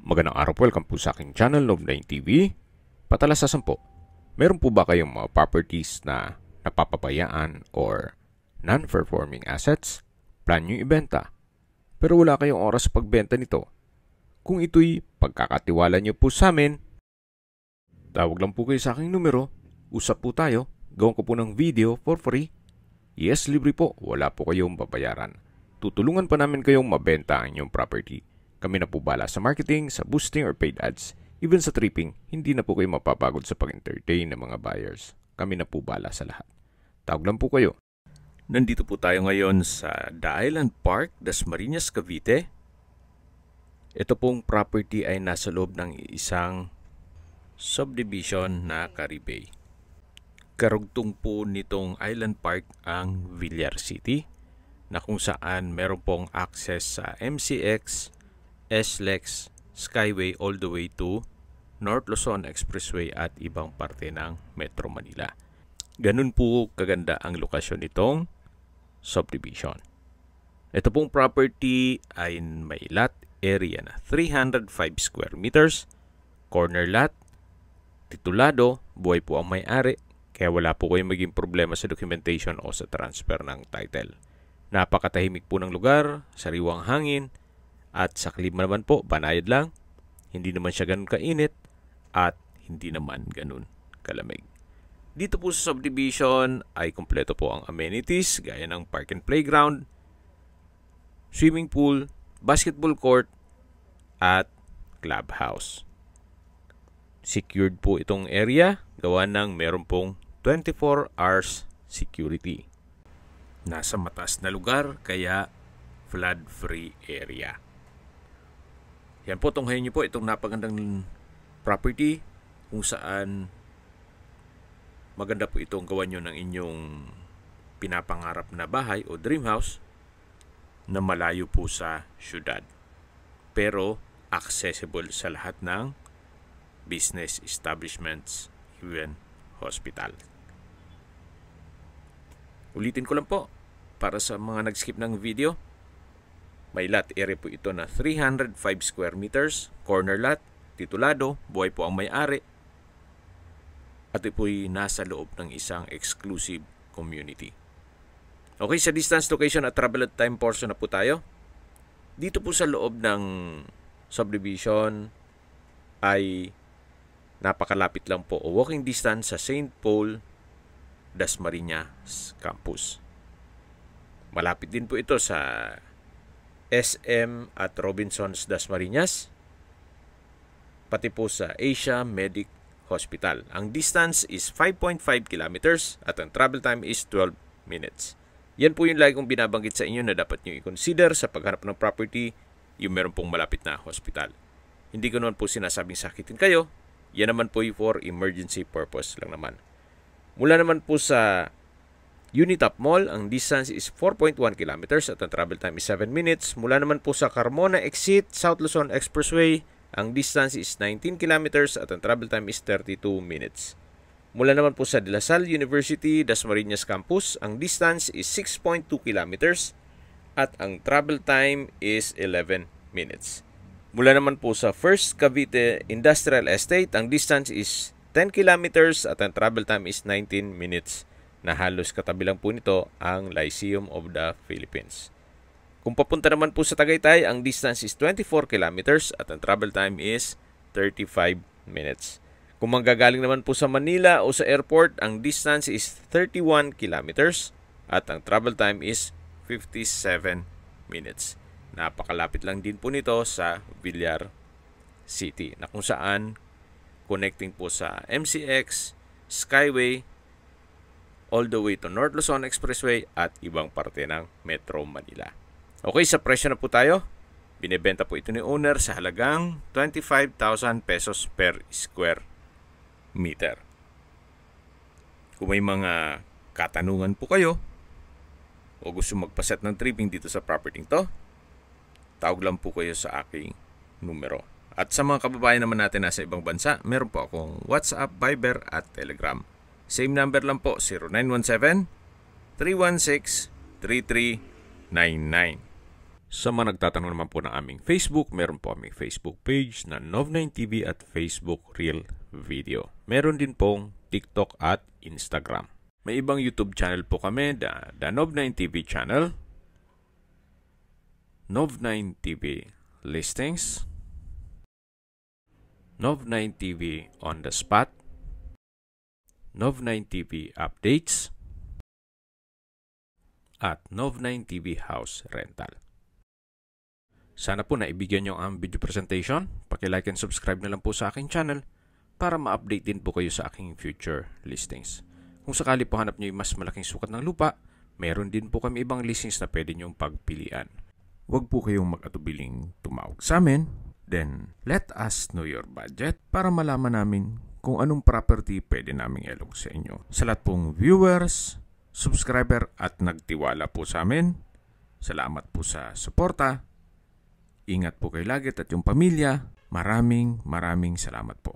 Magandang araw po, welcome po sa aking channel, Love9 TV. Patalasasan po, meron po ba kayong mga properties na napapabayaan or non-performing assets? Plan nyo ibenta, pero wala kayong oras sa pagbenta nito. Kung ito'y pagkakatiwala nyo po sa amin, tawag lang po kayo sa aking numero, usap po tayo, gawin ko po ng video for free. Yes, libre po, wala po kayong babayaran. Tutulungan pa namin kayong mabenta ang inyong property. Kami na po bala sa marketing, sa boosting or paid ads. Even sa tripping, hindi na po kayo mapapagod sa pag-entertain ng mga buyers. Kami na po bala sa lahat. Tawag lang po kayo. Nandito po tayo ngayon sa The Island Park, Dasmariñas, Cavite. Ito pong property ay nasa loob ng isang subdivision na Caribe. Karugtong po nitong Island Park ang Villar City, na kung saan meron pong access sa MCX, SLEX, Skyway all the way to North Luzon Expressway at ibang parte ng Metro Manila. Ganun po kaganda ang lokasyon nitong subdivision. Ito pong property ay may lot area na 305 square meters, corner lot, titulado, buhay po ang may-ari, kaya wala po kayong maging problema sa documentation o sa transfer ng title. Napakatahimik po ng lugar, sariwang hangin, at sa klima naman po, banayad lang. Hindi naman siya ganun kainit at hindi naman ganun kalamig. Dito po sa subdivision ay kumpleto po ang amenities gaya ng park and playground, swimming pool, basketball court, at clubhouse. Secured po itong area gawa ng meron pong 24 hours security. Nasa mataas na lugar kaya flood-free area. Yan po, tunghayin niyo po itong napagandang property kung saan maganda po itong gawan nyo ng inyong pinapangarap na bahay o dream house na malayo po sa syudad. Pero accessible sa lahat ng business establishments, even hospital. Ulitin ko lang po para sa mga nag-skip ng video. May lot area po ito na 305 square meters, corner lot, titulado, buhay po ang may-ari. At ito po'y nasa loob ng isang exclusive community. Okay, sa distance, location at travel at time portion na po tayo. Dito po sa loob ng subdivision ay napakalapit lang po o walking distance sa St. Paul, Dasmariñas Campus. Malapit din po ito sa SM at Robinsons Dasmariñas, pati po sa Asia Medic Hospital. Ang distance is 5.5 kilometers at ang travel time is 12 minutes. Yan po yung lagi kong binabanggit sa inyo na dapat nyo i-consider sa paghanap ng property, yung meron pong malapit na hospital. Hindi ko naman po sinasabing sakitin kayo, yan naman po yung for emergency purpose lang naman. Mula naman po sa Unitop Mall, ang distance is 4.1 kilometers at ang travel time is 7 minutes. Mula naman po sa Carmona Exit, South Luzon Expressway, ang distance is 19 kilometers at ang travel time is 32 minutes. Mula naman po sa De La Salle University, Dasmariñas Campus, ang distance is 6.2 kilometers at ang travel time is 11 minutes. Mula naman po sa First Cavite Industrial Estate, ang distance is 10 kilometers at ang travel time is 19 minutes. Na halos katabi lang po nito ang Lyceum of the Philippines. Kung papunta naman po sa Tagaytay, ang distance is 24 kilometers at ang travel time is 35 minutes. Kung manggagaling naman po sa Manila o sa airport, ang distance is 31 kilometers at ang travel time is 57 minutes. Napakalapit lang din po nito sa Villar City na kung saan connecting po sa MCX, Skyway, all the way to North Luzon Expressway at ibang parte ng Metro Manila. Okay, sa presyo na po tayo. Binebenta po ito ni owner sa halagang 25,000 pesos per square meter. Kung may mga katanungan po kayo o gusto magpaset ng tripping dito sa property to, tawag lang po kayo sa aking numero. At sa mga kababayan naman natin nasa ibang bansa, meron po akong WhatsApp, Viber at Telegram. Same number lang po, 0917-316-3399. Sa mga nagtatanong naman po ng aming Facebook, meron po aming Facebook page na Nov9TV at Facebook Real Video. Meron din pong TikTok at Instagram. May ibang YouTube channel po kami, the Nov9TV channel, Nov9TV Listings, Nov9TV On The Spot, Nov9TV Updates, at Nov9TV House Rental. Sana po naibigyan nyo ang video presentation. Paki-like and subscribe na lang po sa aking channel para ma-update din po kayo sa aking future listings. Kung sakali po hanap nyo yung mas malaking sukat ng lupa, meron din po kami ibang listings na pwede nyong pagpilian. Huwag po kayong mag-atubiling tumawag sa amin. Then, let us know your budget para malaman namin kung anong property pwede naming ilog sa inyo. Sa lahat pong viewers, subscriber at nagtiwala po sa amin, salamat po sa suporta. Ingat po kayo lagi at yung pamilya. Maraming salamat po.